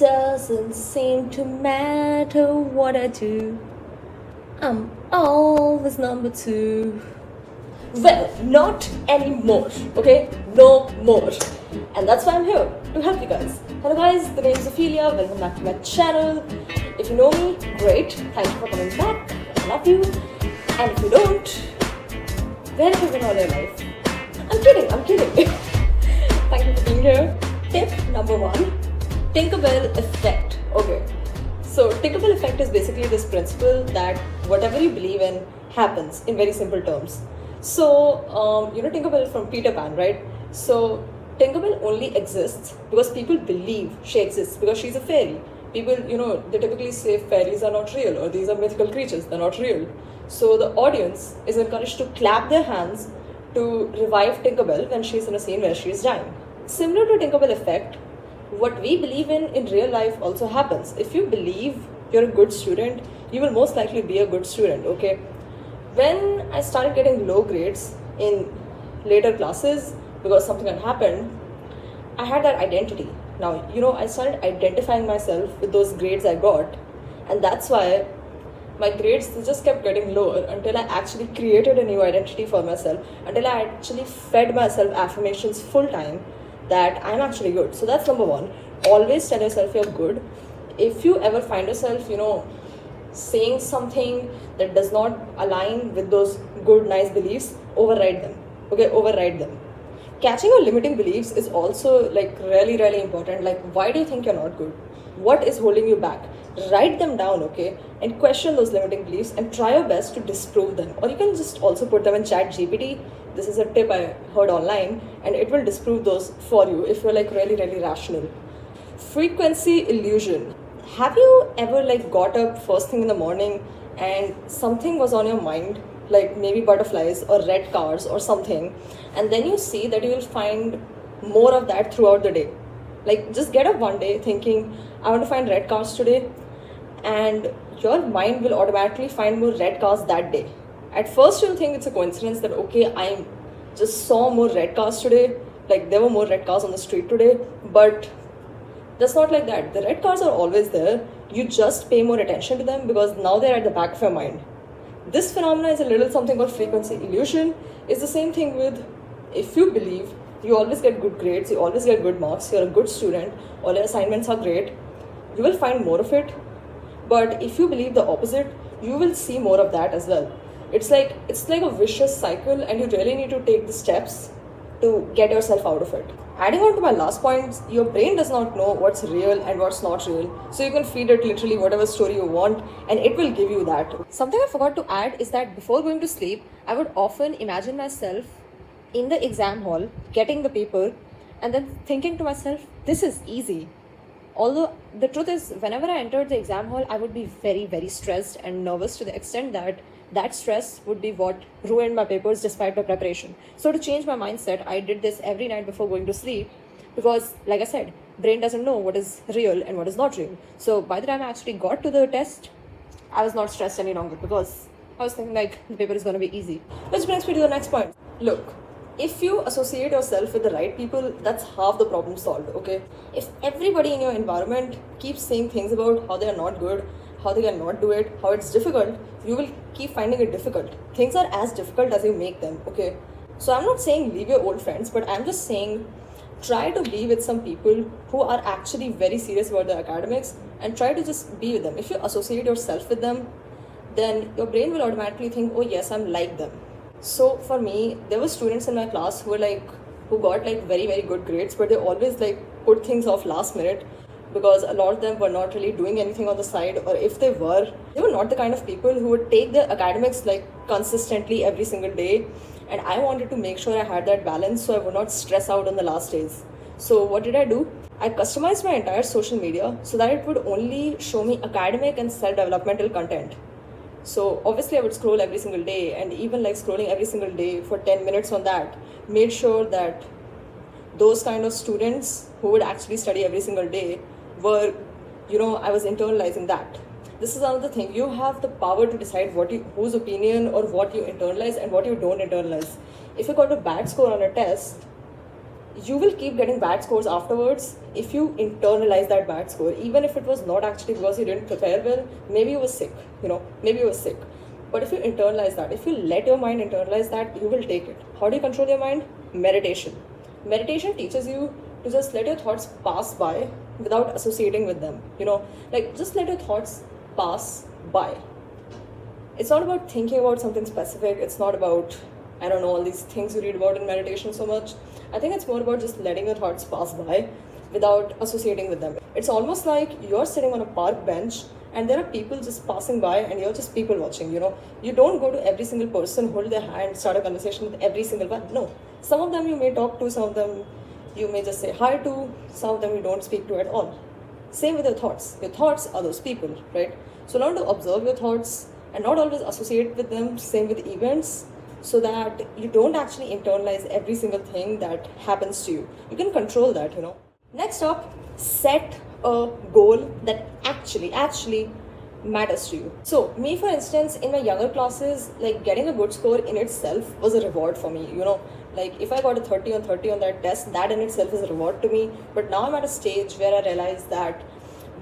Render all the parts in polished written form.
Doesn't seem to matter what I do. I'm always number two. Well, not anymore, okay? No more. And that's why I'm here, to help you guys. Hello guys, the name is Ophelia, welcome back to my channel. If you know me, great, thank you for coming back, I love you. And if you don't, where have you been all your life? I'm kidding. Thank you for being here. Tip number 1, tinkerbell effect. Okay, so tinkerbell effect is basically this principle that whatever you believe in happens, in very simple terms. So you know Tinkerbell from Peter Pan, right? So Tinkerbell only exists because people believe she exists, because she's a fairy. People, they typically say fairies are not real, or these are mythical creatures, they're not real. So the audience is encouraged to clap their hands to revive Tinkerbell when she's in a scene where she is dying. Similar to Tinkerbell effect, what we believe in real life also happens. If you believe you're a good student, you will most likely be a good student, okay? When I started getting low grades in later classes because something had happened, I had that identity. Now, I started identifying myself with those grades I got, and that's why my grades just kept getting lower until I actually created a new identity for myself, until I actually fed myself affirmations full time that I'm actually good. So that's number 1. Always tell yourself you're good. If you ever find yourself, saying something that does not align with those good, nice beliefs, override them. Okay, override them. Catching your limiting beliefs is also really important. Like, why do you think you're not good? What is holding you back? Write them down, okay, and question those limiting beliefs and try your best to disprove them. Or you can just also put them in chat GPT. This is a tip I heard online, and it will disprove those for you if you're really rational. Frequency illusion. Have you ever got up first thing in the morning and something was on your mind, like maybe butterflies or red cars or something, and then you see that you will find more of that throughout the day? Like, just get up one day thinking, I want to find red cars today, and your mind will automatically find more red cars that day. At first you'll think it's a coincidence that, okay, I just saw more red cars today, like there were more red cars on the street today, but that's not like that. The red cars are always there. You just pay more attention to them because now they're at the back of your mind. This phenomena is a little something called frequency illusion. It's the same thing with, if you believe you always get good grades, you always get good marks, you're a good student, all your assignments are great, you will find more of it. But if you believe the opposite, you will see more of that as well. It's like a vicious cycle, and you really need to take the steps to get yourself out of it. Adding on to my last point, your brain does not know what's real and what's not real. So you can feed it literally whatever story you want, and it will give you that. Something I forgot to add is that before going to sleep, I would often imagine myself in the exam hall, getting the paper, and then thinking to myself, this is easy. Although the truth is, whenever I entered the exam hall, I would be very stressed and nervous, to the extent that stress would be what ruined my papers despite my preparation. So to change my mindset, I did this every night before going to sleep, because like I said, brain doesn't know what is real and what is not real. So by the time I actually got to the test, I was not stressed any longer because I was thinking the paper is going to be easy. Which brings me to the next point. Look, if you associate yourself with the right people, that's half the problem solved, okay? If everybody in your environment keeps saying things about how they are not good, how they cannot do it, how it's difficult, you will keep finding it difficult. Things are as difficult as you make them, okay? So I'm not saying leave your old friends, but I'm just saying try to be with some people who are actually very serious about their academics, and try to just be with them. If you associate yourself with them, then your brain will automatically think, oh yes, I'm like them. So for me, there were students in my class who got very good grades, but they always put things off last minute, because a lot of them were not really doing anything on the side, or if they were not the kind of people who would take their academics consistently every single day. And I wanted to make sure I had that balance so I would not stress out on the last days. So what did I do? I customized my entire social media so that it would only show me academic and self-developmental content. So obviously I would scroll every single day, and even scrolling every single day for 10 minutes on that made sure that those kind of students who would actually study every single day were, I was internalizing that. This is another thing. You have the power to decide whose opinion or what you internalize and what you don't internalize. If you got a bad score on a test, you will keep getting bad scores afterwards if you internalize that bad score, even if it was not actually because you didn't prepare well. Maybe you were sick, maybe you were sick. But if you internalize that, if you let your mind internalize that, you will take it. How do you control your mind? Meditation. Meditation teaches you to just let your thoughts pass by without associating with them. Like just let your thoughts pass by. It's not about thinking about something specific. It's not about, I don't know, all these things you read about in meditation so much. I think it's more about just letting your thoughts pass by without associating with them. It's almost like you're sitting on a park bench and there are people just passing by and you're just people watching. You don't go to every single person, hold their hand, start a conversation with every single one. No. Some of them you may talk to, some of them you may just say hi to, some of them you don't speak to at all. Same with your thoughts. Your thoughts are those people, right? So learn to observe your thoughts and not always associate with them. Same with events, so that you don't actually internalize every single thing that happens to you. You can control that. Next up, set a goal that actually matters to you. So me, for instance, in my younger classes, like getting a good score in itself was a reward for me. Like if I got a 30 on 30 on that test, that in itself is a reward to me. But now I'm at a stage where I realize that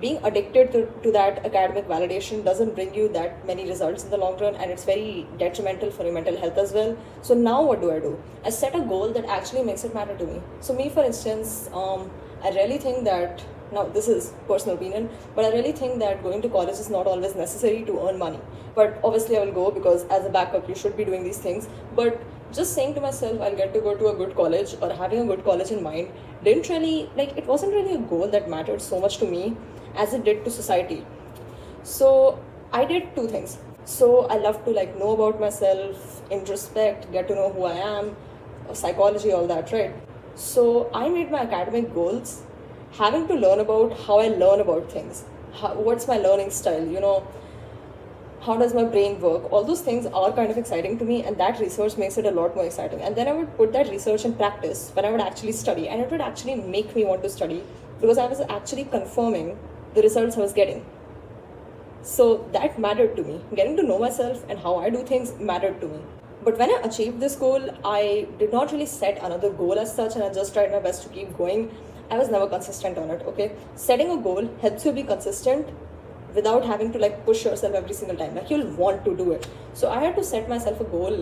being addicted to that academic validation doesn't bring you that many results in the long run, and it's very detrimental for your mental health as well. So now what do? I set a goal that actually makes it matter to me. So me, for instance, I really think that, now this is personal opinion, but I really think that going to college is not always necessary to earn money. But obviously I will go because as a backup you should be doing these things. But just saying to myself I'll get to go to a good college, or having a good college in mind, it wasn't really a goal that mattered so much to me as it did to society. So I did two things. So I love to know about myself, introspect, get to know who I am, psychology, all that, right? So I made my academic goals having to learn about how I learn about things. What's my learning style, how does my brain work? All those things are kind of exciting to me, and that research makes it a lot more exciting. And then I would put that research in practice when I would actually study, and it would actually make me want to study because I was actually confirming the results I was getting. So that mattered to me. Getting to know myself and how I do things mattered to me. But when I achieved this goal, I did not really set another goal as such, and I just tried my best to keep going. I was never consistent on it, okay? Setting a goal helps you be consistent without having to push yourself every single time. You'll want to do it. So I had to set myself a goal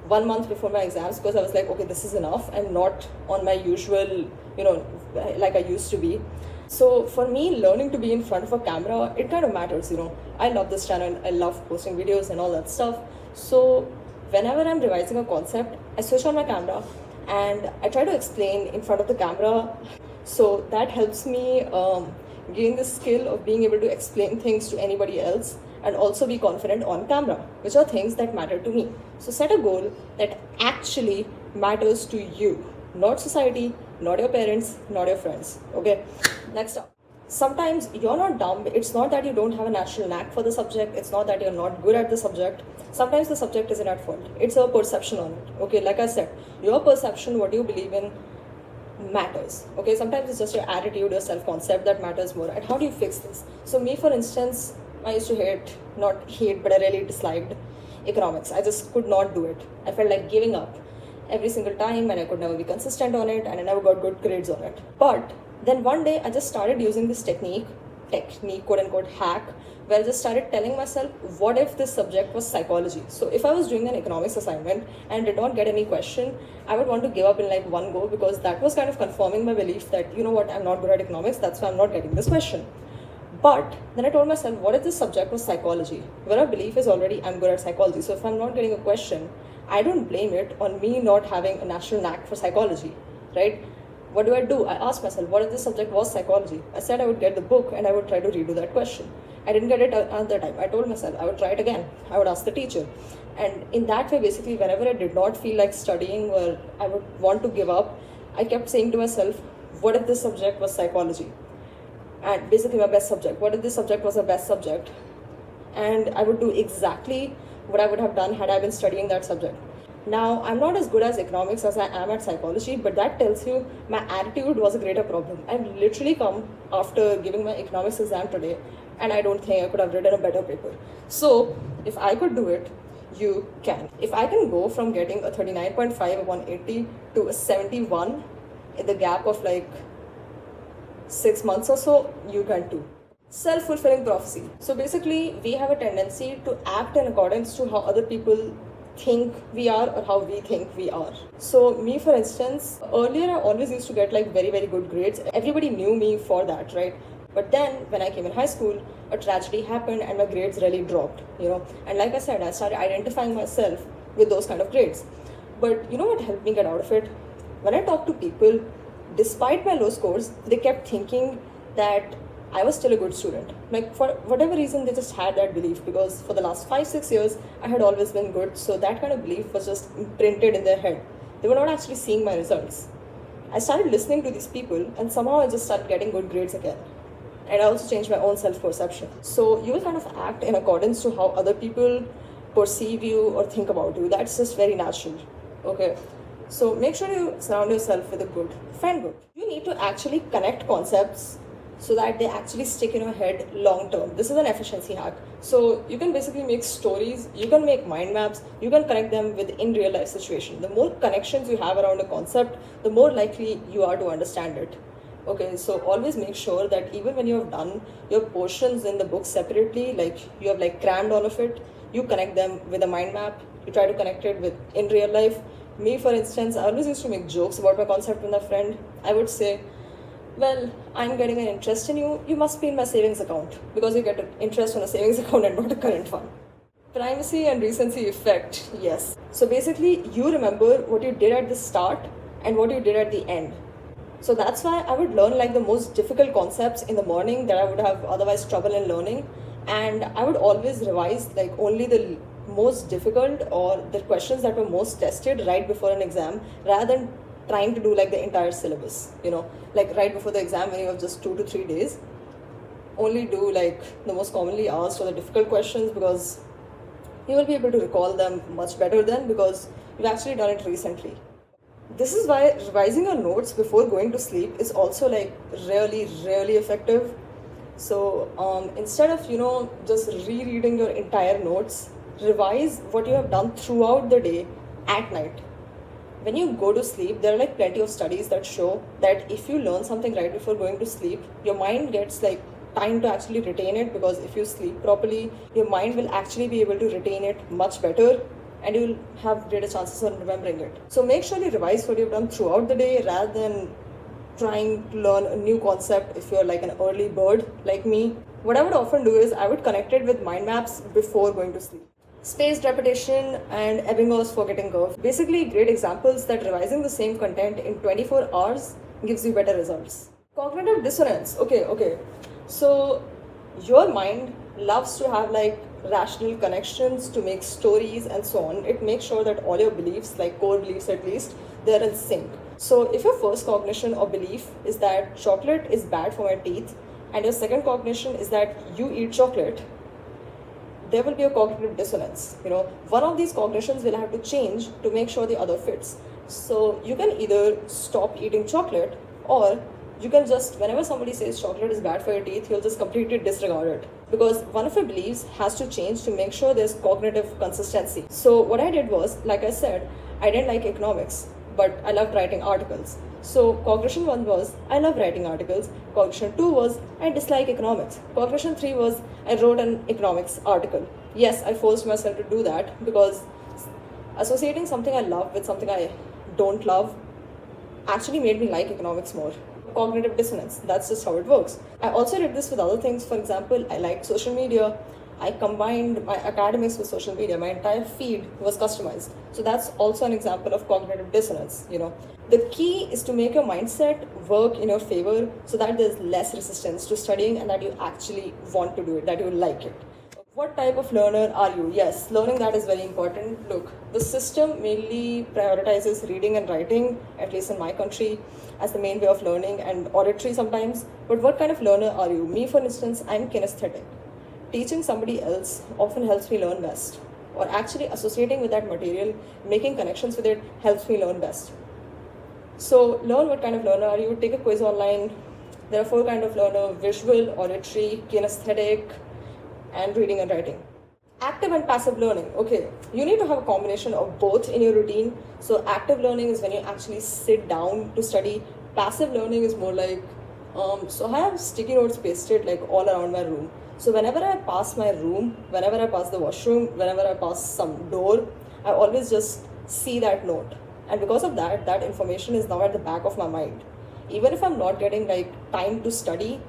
1 month before my exams, because I was okay, this is enough. I'm not on my usual, like I used to be. So for me, learning to be in front of a camera, it kind of matters, I love this channel. I love posting videos and all that stuff. So whenever I'm revising a concept, I switch on my camera and I try to explain in front of the camera. So that helps me gain the skill of being able to explain things to anybody else and also be confident on camera, which are things that matter to me. So set a goal that actually matters to you, not society, not your parents, not your friends. Okay, next up. Sometimes you're not dumb. It's not that you don't have a natural knack for the subject. It's not that you're not good at the subject. Sometimes the subject isn't at fault. It's a perception on it. Okay, like I said, your perception, what you believe in, matters. Okay, sometimes it's just your attitude, your self-concept that matters more. And how do you fix this? So me, for instance, I used to not hate, but I really disliked economics. I just could not do it. I felt like giving up every single time, and I could never be consistent on it, and I never got good grades on it. But then one day I just started using this technique, quote unquote hack, where I just started telling myself, what if this subject was psychology? So if I was doing an economics assignment and did not get any question, I would want to give up in one go, because that was kind of confirming my belief that, I'm not good at economics, that's why I'm not getting this question. But then I told myself, what if this subject was psychology? Where our belief is already, I'm good at psychology. So if I'm not getting a question, I don't blame it on me not having a natural knack for psychology, right? What do? I asked myself, what if this subject was psychology? I said I would get the book and I would try to redo that question. I didn't get it another time. I told myself I would try it again. I would ask the teacher. And in that way, basically, whenever I did not feel like studying or I would want to give up, I kept saying to myself, what if this subject was psychology? And basically my best subject. What if this subject was a best subject? And I would do exactly what I would have done had I been studying that subject. Now, I'm not as good as economics as I am at psychology, but that tells you my attitude was a greater problem. I've literally come after giving my economics exam today, and I don't think I could have written a better paper. So, if I could do it, you can. If I can go from getting a 39.5 or 180 to a 71, in the gap of like 6 months or so, you can too. Self-fulfilling prophecy. So basically, we have a tendency to act in accordance to how other people think we are or how we think we are. So me, for instance, earlier I always used to get like very, very good grades. Everybody knew me for that, right? But then when I came in high school, a tragedy happened and my grades really dropped, And like I said, I started identifying myself with those kind of grades. But you know what helped me get out of it? When I talked to people, despite my low scores, they kept thinking that I was still a good student. Like for whatever reason, they just had that belief because for the last 5-6 years, I had always been good. So that kind of belief was just imprinted in their head. They were not actually seeing my results. I started listening to these people and somehow I just started getting good grades again. And I also changed my own self-perception. So you will kind of act in accordance to how other people perceive you or think about you. That's just very natural. Okay. So make sure you surround yourself with a good friend group. You need to actually connect concepts so that they actually stick in your head long term. This is an efficiency hack. So you can basically make stories, you can make mind maps, you can connect them with in real life situation. The more connections you have around a concept, the more likely you are to understand it. Okay, so always make sure that even when you have done your portions in the book separately, like you have like crammed all of it, you connect them with a mind map, you try to connect it with in real life. Me, for instance, I always used to make jokes about my concept with a friend. I would say, well, I'm getting an interest in you, you must be in my savings account because you get an interest on a savings account and not a current one. Primacy and recency effect, yes. So basically, you remember what you did at the start and what you did at the end. So that's why I would learn like the most difficult concepts in the morning that I would have otherwise trouble in learning. And I would always revise like only the most difficult or the questions that were most tested right before an exam rather than trying to do like the entire syllabus, like right before the exam when you have just 2 to 3 days. Only do like the most commonly asked or the difficult questions because you will be able to recall them much better then because you've actually done it recently. This is why revising your notes before going to sleep is also like really, really effective. So instead of, just rereading your entire notes, revise what you have done throughout the day at night. When you go to sleep, there are like plenty of studies that show that if you learn something right before going to sleep, your mind gets like time to actually retain it because if you sleep properly, your mind will actually be able to retain it much better and you will have greater chances of remembering it. So make sure you revise what you've done throughout the day rather than trying to learn a new concept if you're like an early bird like me. What I would often do is I would connect it with mind maps before going to sleep. Spaced repetition and Ebbinghaus forgetting curve. Basically great examples that revising the same content in 24 hours gives you better results. Cognitive dissonance. Okay. So your mind loves to have like rational connections to make stories and so on. It makes sure that all your beliefs, like core beliefs at least, they're in sync. So if your first cognition or belief is that chocolate is bad for my teeth and your second cognition is that you eat chocolate, there will be a cognitive dissonance. One of these cognitions will have to change to make sure the other fits. So you can either stop eating chocolate or you can just, whenever somebody says chocolate is bad for your teeth, you'll just completely disregard it. Because one of your beliefs has to change to make sure there's cognitive consistency. So what I did was, like I said, I didn't like economics, but I loved writing articles. So cognition 1 was, I love writing articles. Cognition 2 was, I dislike economics. Cognition 3 was, I wrote an economics article. Yes, I forced myself to do that because associating something I love with something I don't love actually made me like economics more. Cognitive dissonance, that's just how it works. I also did this with other things. For example, I liked social media. I combined my academics with social media. My entire feed was customized. So that's also an example of cognitive dissonance. The key is to make your mindset work in your favor so that there's less resistance to studying and that you actually want to do it, that you like it. What type of learner are you? Yes, learning, that is very important. Look, the system mainly prioritizes reading and writing, at least in my country, as the main way of learning, and auditory sometimes. But what kind of learner are you? Me, for instance, I'm kinesthetic. Teaching somebody else often helps me learn best. Or actually associating with that material, making connections with it helps me learn best. So learn what kind of learner are you. Take a quiz online. There are 4 kinds of learner: visual, auditory, kinesthetic, and reading and writing. Active and passive learning. Okay, you need to have a combination of both in your routine. So active learning is when you actually sit down to study. passive learning is more like, so I have sticky notes pasted like all around my room. So whenever I pass my room, whenever I pass the washroom, whenever I pass some door, I always just see that note. And because of that, that information is now at the back of my mind. Even if I'm not getting like time to study,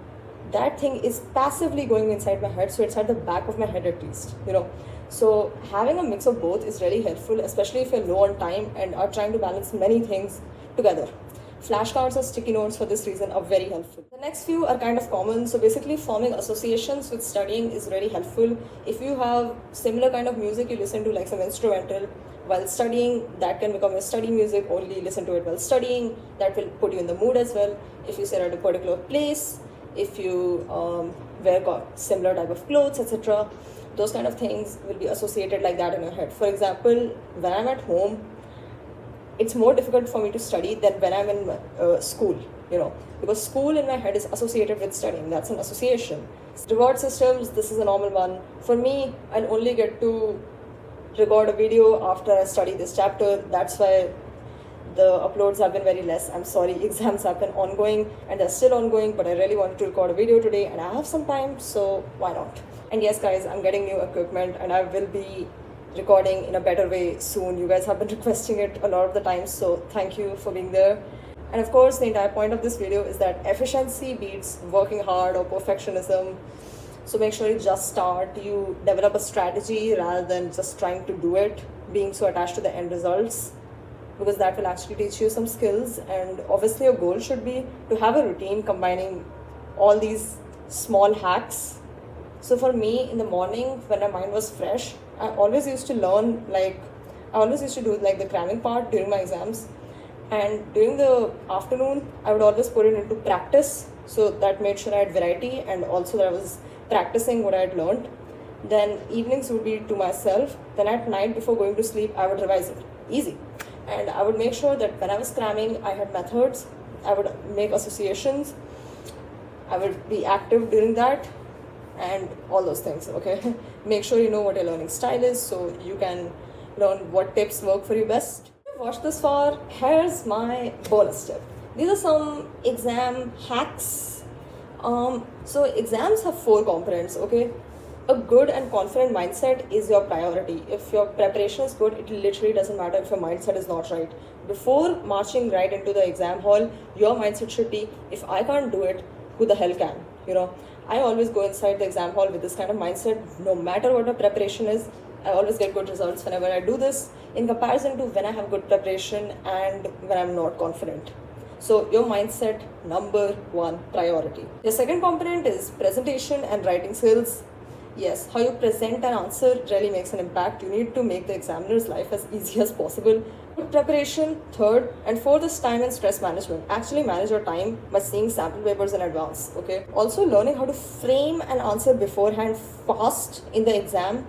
that thing is passively going inside my head, so it's at the back of my head at least, you know. So having a mix of both is really helpful, especially if you're low on time and are trying to balance many things together. Flashcards or sticky notes for this reason are very helpful. The next few are kind of common. So basically forming associations with studying is really helpful. If you have similar kind of music you listen to, like some instrumental while studying, that can become your study music. Only listen to it while studying. That will put you in the mood as well. If you sit at a particular place, if you wear similar type of clothes, etc., those kind of things will be associated like that in your head. For example, when I'm at home, it's more difficult for me to study than when I'm in school, you know, because school in my head is associated with studying. That's an association. Reward systems, this is a normal one. For me, I'll only get to record a video after I study this chapter. That's why the uploads have been very less. I'm sorry, exams have been ongoing and they're still ongoing, but I really wanted to record a video today and I have some time, so why not? And yes guys, I'm getting new equipment and I will be recording in a better way soon. You guys have been requesting it a lot of the times, so thank you for being there. And of course, the entire point of this video is that efficiency beats working hard or perfectionism. So make sure you just start, you develop a strategy rather than just trying to do it, being so attached to the end results, because that will actually teach you some skills. And obviously your goal should be to have a routine combining all these small hacks. So for me, in the morning when my mind was fresh, I always used to learn, like I always used to do like the cramming part during my exams, and during the afternoon I would always put it into practice, so that made sure I had variety and also that I was practicing what I had learned. Then evenings would be to myself. Then at night before going to sleep I would revise it, easy. And I would make sure that when I was cramming I had methods, I would make associations, I would be active during that, and all those things, okay? Make sure you know what your learning style is so you can learn what tips work for you best. If you've watched this far, here's my bonus tip. These are some exam hacks. So exams have 4 components, okay? A good and confident mindset is your priority. If your preparation is good, it literally doesn't matter if your mindset is not right. Before marching right into the exam hall, your mindset should be, if I can't do it, who the hell can, you know? I always go inside the exam hall with this kind of mindset. No matter what my preparation is, I always get good results whenever I do this, in comparison to when I have good preparation and when I'm not confident. So your mindset, number 1 priority. The second component is presentation and writing skills. Yes, how you present an answer really makes an impact. You need to make the examiner's life as easy as possible. Good preparation, third, and fourth is time and stress management. Actually manage your time by seeing sample papers in advance, okay? Also learning how to frame an answer beforehand fast in the exam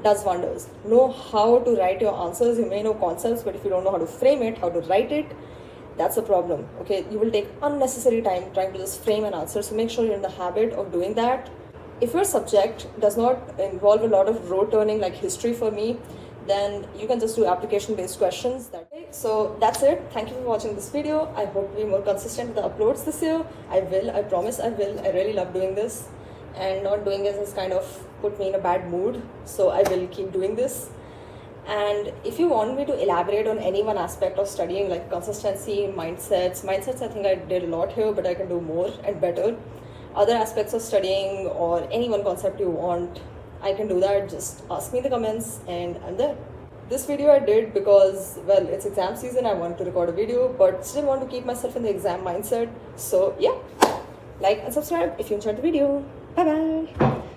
does wonders. Know how to write your answers. You may know concepts, but if you don't know how to frame it, how to write it, that's a problem, okay? You will take unnecessary time trying to just frame an answer, so make sure you're in the habit of doing that. If your subject does not involve a lot of rote turning like history for me, then you can just do application based questions. So that's it. Thank you for watching this video. I hope to be more consistent with the uploads this year. I will, I promise I will. I really love doing this, and not doing this has kind of put me in a bad mood, so I will keep doing this. And if you want me to elaborate on any one aspect of studying, like consistency, mindsets I think I did a lot here, but I can do more and better. Other aspects of studying or any one concept you want, I can do that. Just ask me in the comments and I'm there. This video I did because, well, it's exam season. I wanted to record a video, but still want to keep myself in the exam mindset. So yeah, like and subscribe if you enjoyed the video. Bye bye.